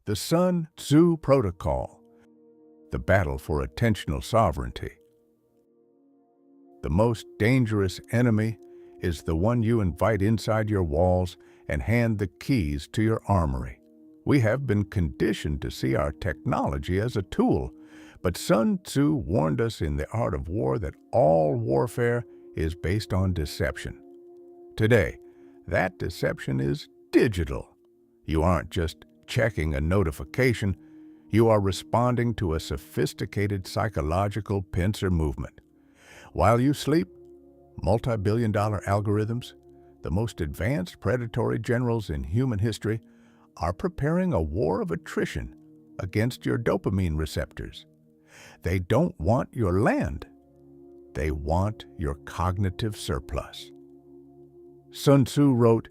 The Sun Tzu Protocol, the battle for attentional sovereignty. The most dangerous enemy is the one you invite inside your walls and hand the keys to your armory. We have been conditioned to see our technology as a tool, but Sun Tzu warned us in The Art of War that all warfare is based on deception. Today, that deception is digital. You aren't just checking a notification, you are responding to a sophisticated psychological pincer movement. While you sleep, multi-billion-dollar algorithms, the most advanced predatory generals in human history, are preparing a war of attrition against your dopamine receptors. They don't want your land. They want your cognitive surplus. Sun Tzu wrote,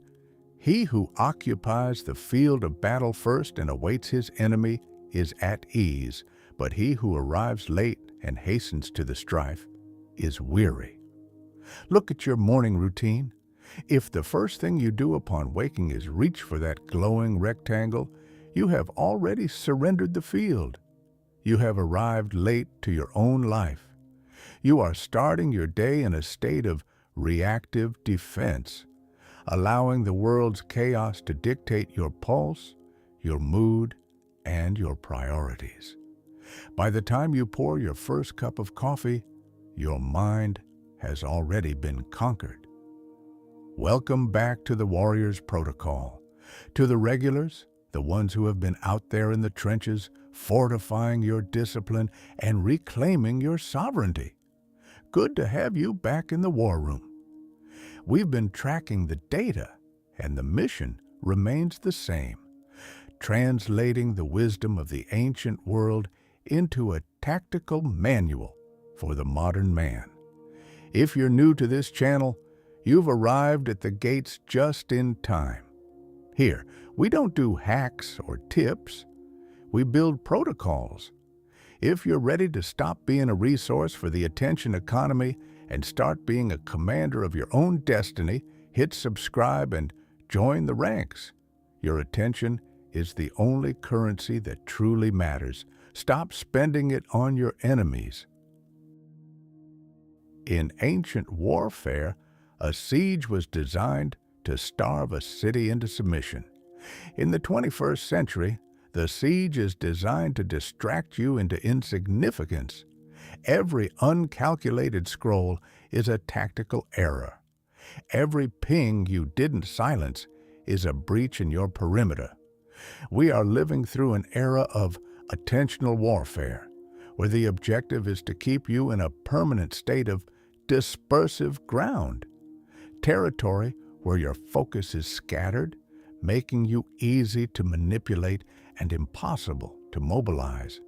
"He who occupies the field of battle first and awaits his enemy is at ease, but he who arrives late and hastens to the strife is weary." Look at your morning routine. If the first thing you do upon waking is reach for that glowing rectangle, you have already surrendered the field. You have arrived late to your own life. You are starting your day in a state of reactive defense, allowing the world's chaos to dictate your pulse, your mood, and your priorities. By the time you pour your first cup of coffee, your mind has already been conquered. Welcome back to the Warrior's Protocol. To the regulars, the ones who have been out there in the trenches, fortifying your discipline and reclaiming your sovereignty. Good to have you back in the war room. We've been tracking the data, and the mission remains the same, translating the wisdom of the ancient world into a tactical manual for the modern man. If you're new to this channel, you've arrived at the gates just in time. Here, we don't do hacks or tips. We build protocols. If you're ready to stop being a resource for the attention economy and start being a commander of your own destiny, hit subscribe and join the ranks. Your attention is the only currency that truly matters. Stop spending it on your enemies. In ancient warfare, a siege was designed to starve a city into submission. In the 21st century, the siege is designed to distract you into insignificance. Every uncalculated scroll is a tactical error. Every ping you didn't silence is a breach in your perimeter. We are living through an era of attentional warfare, where the objective is to keep you in a permanent state of dispersive ground, territory where your focus is scattered, making you easy to manipulate and impossible to mobilize.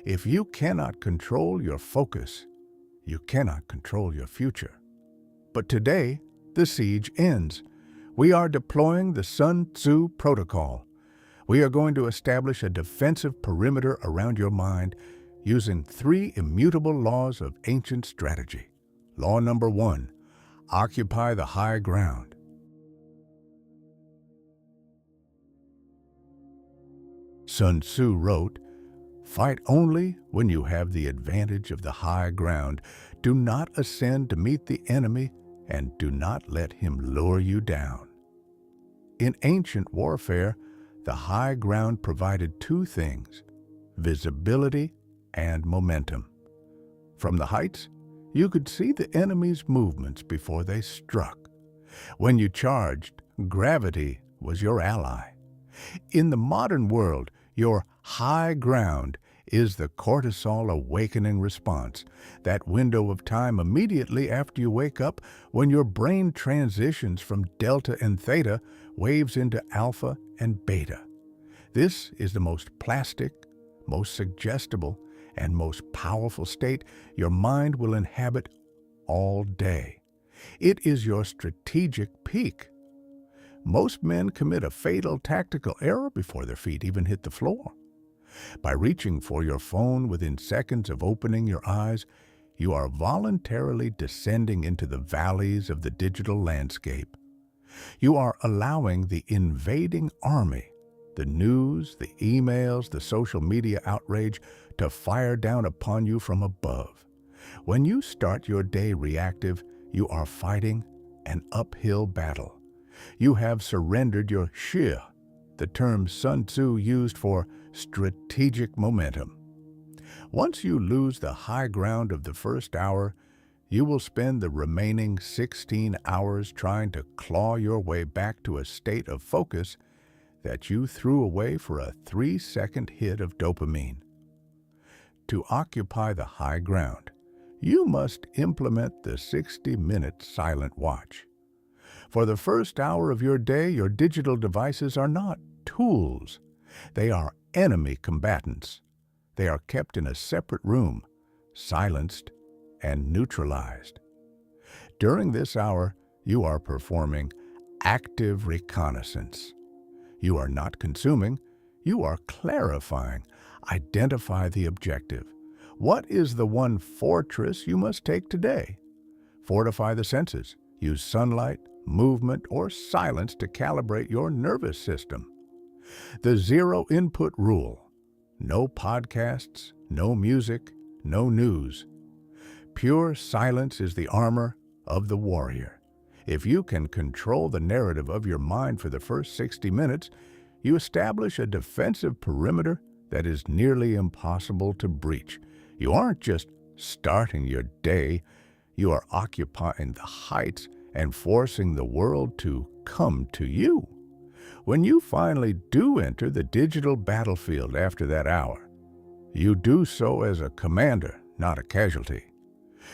If you cannot control your focus, you cannot control your future. But today, the siege ends. We are deploying the Sun Tzu Protocol. We are going to establish a defensive perimeter around your mind using 3 immutable laws of ancient strategy. Law number 1, occupy the high ground. Sun Tzu wrote, "Fight only when you have the advantage of the high ground. Do not ascend to meet the enemy, and do not let him lure you down." In ancient warfare, the high ground provided 2 things, visibility and momentum. From the heights, you could see the enemy's movements before they struck. When you charged, gravity was your ally. In the modern world, your high ground is the cortisol awakening response, that window of time immediately after you wake up when your brain transitions from delta and theta waves into alpha and beta. This is the most plastic, most suggestible, and most powerful state your mind will inhabit all day. It is your strategic peak. Most men commit a fatal tactical error before their feet even hit the floor. By reaching for your phone within seconds of opening your eyes, you are voluntarily descending into the valleys of the digital landscape. You are allowing the invading army, the news, the emails, the social media outrage to fire down upon you from above. When you start your day reactive, you are fighting an uphill battle. You have surrendered your shi, the term Sun Tzu used for strategic momentum. Once you lose the high ground of the first hour, you will spend the remaining 16 hours trying to claw your way back to a state of focus that you threw away for a 3-second hit of dopamine. To occupy the high ground, you must implement the 60-minute silent watch. For the first hour of your day, your digital devices are not tools. They are enemy combatants. They are kept in a separate room, silenced and neutralized. During this hour, you are performing active reconnaissance. You are not consuming, you are clarifying. Identify the objective. What is the one fortress you must take today? Fortify the senses. Use sunlight, movement, or silence to calibrate your nervous system. The zero input rule. No podcasts, no music, no news. Pure silence is the armor of the warrior. If you can control the narrative of your mind for the first 60 minutes, you establish a defensive perimeter that is nearly impossible to breach. You aren't just starting your day, you are occupying the heights and forcing the world to come to you. When you finally do enter the digital battlefield after that hour, you do so as a commander, not a casualty.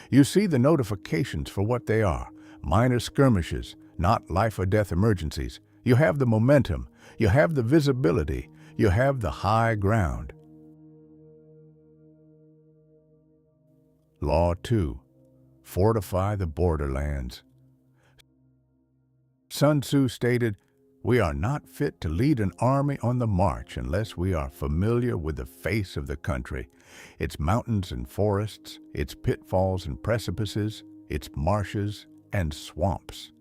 You see the notifications for what they are, minor skirmishes, not life or death emergencies. You have the momentum, you have the visibility, you have the high ground. Law 2. Fortify the borderlands. Sun Tzu stated, "We are not fit to lead an army on the march unless we are familiar with the face of the country, its mountains and forests, its pitfalls and precipices, its marshes and swamps."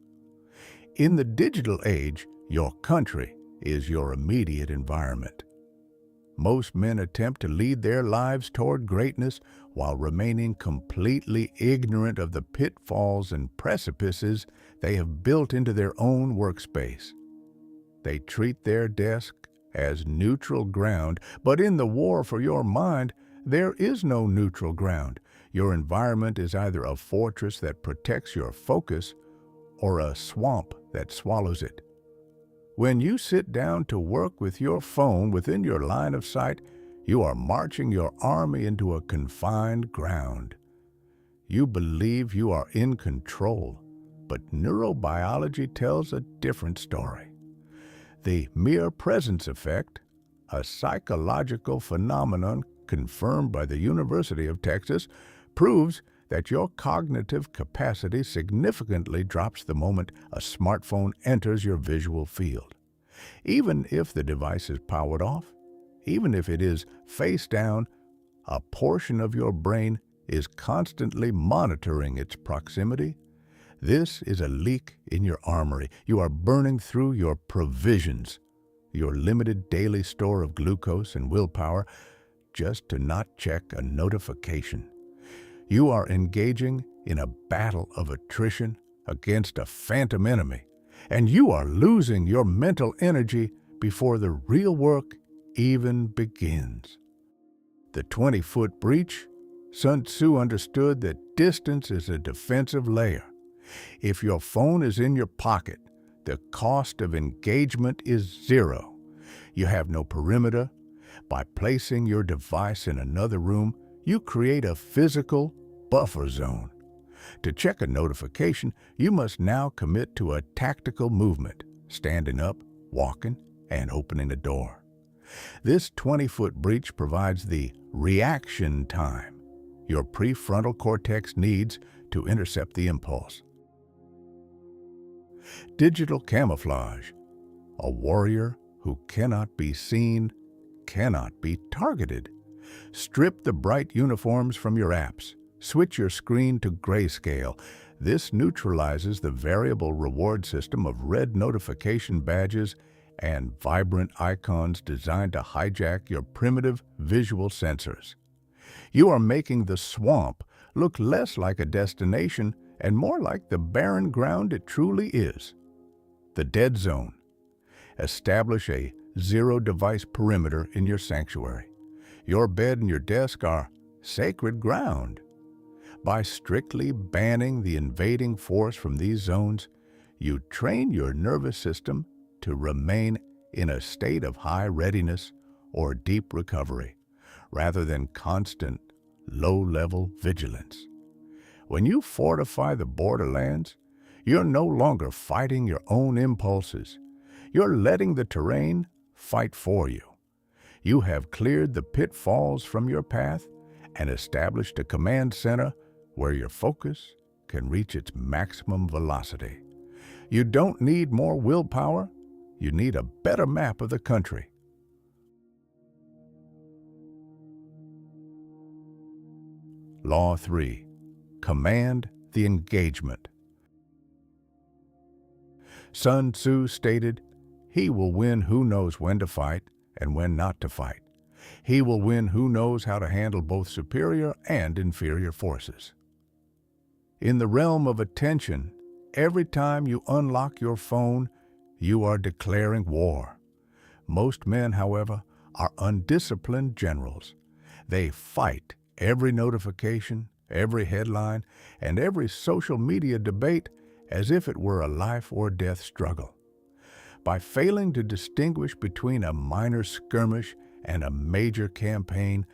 In the digital age, your country is your immediate environment. Most men attempt to lead their lives toward greatness while remaining completely ignorant of the pitfalls and precipices they have built into their own workspace. They treat their desk as neutral ground, but in the war for your mind, there is no neutral ground. Your environment is either a fortress that protects your focus or a swamp that swallows it. When you sit down to work with your phone within your line of sight, you are marching your army into a confined ground. You believe you are in control, but neurobiology tells a different story. The mere presence effect, a psychological phenomenon confirmed by the University of Texas, proves that your cognitive capacity significantly drops the moment a smartphone enters your visual field. Even if the device is powered off, even if it is face down, a portion of your brain is constantly monitoring its proximity. This is a leak in your armory. You are burning through your provisions, your limited daily store of glucose and willpower, just to not check a notification. You are engaging in a battle of attrition against a phantom enemy, and you are losing your mental energy before the real work even begins. The 20-foot breach, Sun Tzu understood that distance is a defensive layer. If your phone is in your pocket, the cost of engagement is zero. You have no perimeter. By placing your device in another room, you create a physical buffer zone. To check a notification, you must now commit to a tactical movement, standing up, walking, and opening a door. This 20-foot breach provides the reaction time your prefrontal cortex needs to intercept the impulse. Digital camouflage. A warrior who cannot be seen cannot be targeted. Strip the bright uniforms from your apps. Switch your screen to grayscale. This neutralizes the variable reward system of red notification badges and vibrant icons designed to hijack your primitive visual sensors. You are making the swamp look less like a destination and more like the barren ground it truly is. The dead zone. Establish a zero-device perimeter in your sanctuary. Your bed and your desk are sacred ground. By strictly banning the invading force from these zones, you train your nervous system to remain in a state of high readiness or deep recovery, rather than constant, low-level vigilance. When you fortify the borderlands, you're no longer fighting your own impulses. You're letting the terrain fight for you. You have cleared the pitfalls from your path and established a command center where your focus can reach its maximum velocity. You don't need more willpower. You need a better map of the country. Law 3. Command the engagement. Sun Tzu stated, "He will win who knows when to fight and when not to fight. He will win who knows how to handle both superior and inferior forces." In the realm of attention, every time you unlock your phone, you are declaring war. Most men, however, are undisciplined generals. They fight every notification, every headline, and every social media debate as if it were a life or death struggle. By failing to distinguish between a minor skirmish and a major campaign,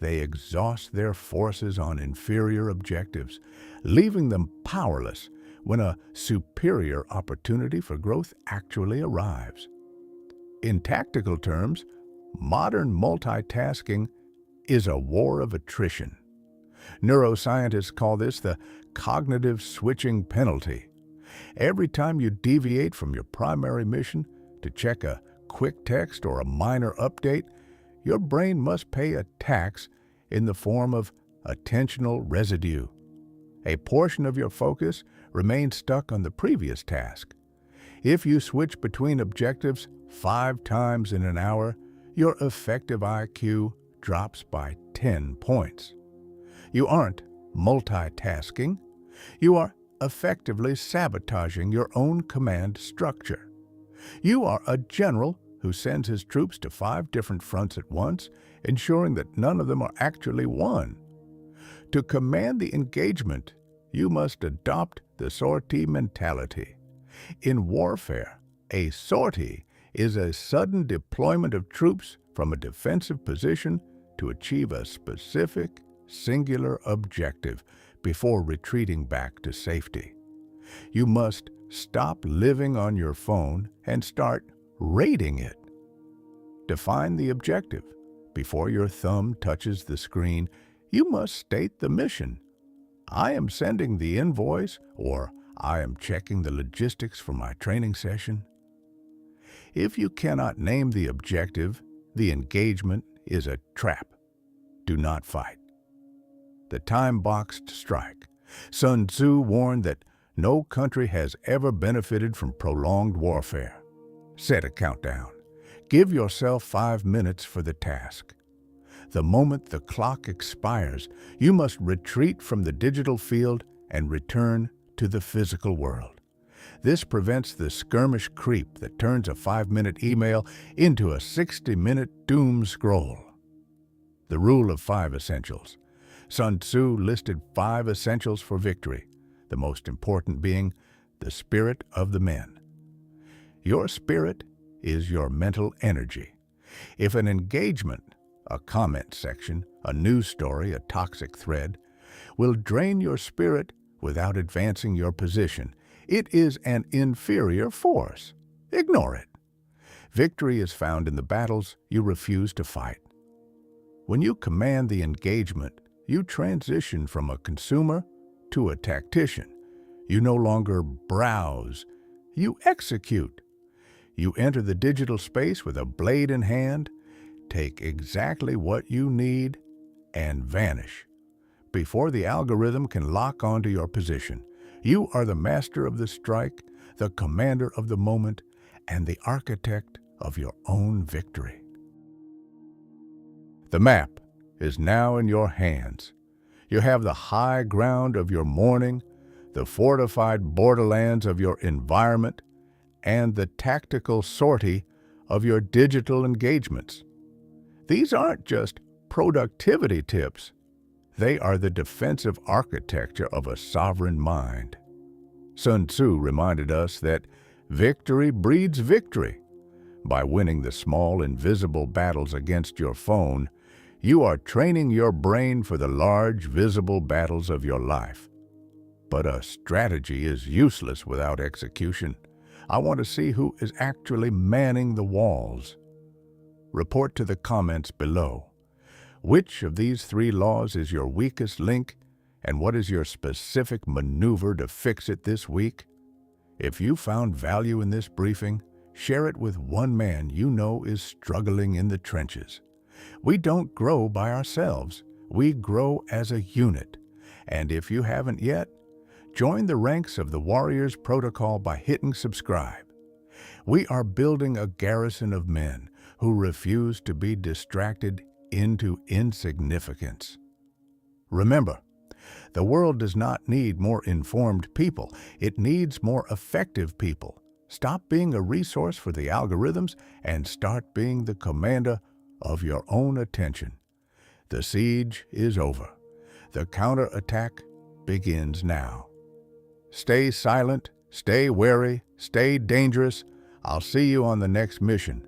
they exhaust their forces on inferior objectives, leaving them powerless when a superior opportunity for growth actually arrives. In tactical terms, modern multitasking is a war of attrition. Neuroscientists call this the cognitive switching penalty. Every time you deviate from your primary mission to check a quick text or a minor update, your brain must pay a tax in the form of attentional residue. A portion of your focus remains stuck on the previous task. If you switch between objectives 5 times in an hour, your effective IQ drops by 10 points. You aren't multitasking. You are effectively sabotaging your own command structure. You are a general who sends his troops to 5 different fronts at once, ensuring that none of them are actually won. To command the engagement, you must adopt the sortie mentality. In warfare, a sortie is a sudden deployment of troops from a defensive position to achieve a specific, singular objective before retreating back to safety. You must stop living on your phone and start raiding it. Define the objective. Before your thumb touches the screen, you must state the mission. I am sending the invoice, or I am checking the logistics for my training session. If you cannot name the objective, the engagement is a trap. Do not fight. The time-boxed strike. Sun Tzu warned that no country has ever benefited from prolonged warfare. Set a countdown. Give yourself 5 minutes for the task. The moment the clock expires, you must retreat from the digital field and return to the physical world. This prevents the skirmish creep that turns a 5-minute email into a 60-minute doom scroll. The rule of 5 essentials. Sun Tzu listed 5 essentials for victory, the most important being the spirit of the men. Your spirit is your mental energy. If an engagement, a comment section, a news story, a toxic thread, will drain your spirit without advancing your position, it is an inferior force. Ignore it. Victory is found in the battles you refuse to fight. When you command the engagement, you transition from a consumer to a tactician. You no longer browse, you execute. You enter the digital space with a blade in hand, take exactly what you need, and vanish. Before the algorithm can lock onto your position, you are the master of the strike, the commander of the moment, and the architect of your own victory. The map is now in your hands. You have the high ground of your morning, the fortified borderlands of your environment, and the tactical sortie of your digital engagements. These aren't just productivity tips. They are the defensive architecture of a sovereign mind. Sun Tzu reminded us that victory breeds victory. By winning the small, invisible battles against your phone, you are training your brain for the large, visible battles of your life. But a strategy is useless without execution. I want to see who is actually manning the walls. Report to the comments below. Which of these 3 laws is your weakest link, and what is your specific maneuver to fix it this week? If you found value in this briefing, share it with one man you know is struggling in the trenches. We don't grow by ourselves. We grow as a unit. And if you haven't yet, join the ranks of the Warriors Protocol by hitting subscribe. We are building a garrison of men who refuse to be distracted into insignificance. Remember, the world does not need more informed people. It needs more effective people. Stop being a resource for the algorithms and start being the commander of your own attention. The siege is over. The counterattack begins now. Stay silent, stay wary, stay dangerous. I'll see you on the next mission.